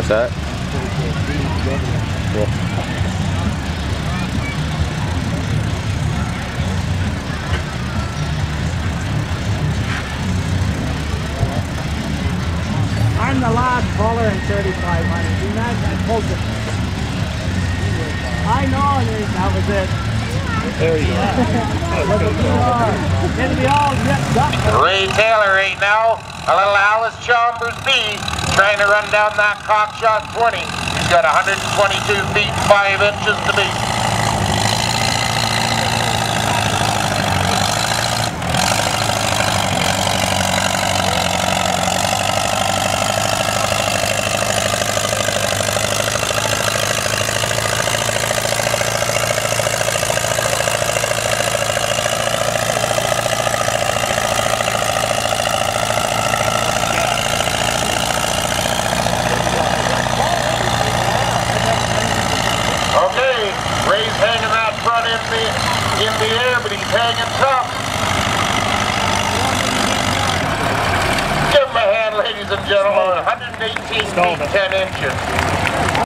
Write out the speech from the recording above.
What's that? Yeah. I'm the last puller in 3,500. Do not, I pulled it. I know, that was it. There you go. It'll be all ripped up. Ray Taylor right now, a little Allis Chalmers B, trying to run down that cockshot 20. He's got 122 feet 5 inches to beat. Ray's hanging that front in the air, but he's hanging tough. Give him a hand, ladies and gentlemen. 118 feet 10 inches.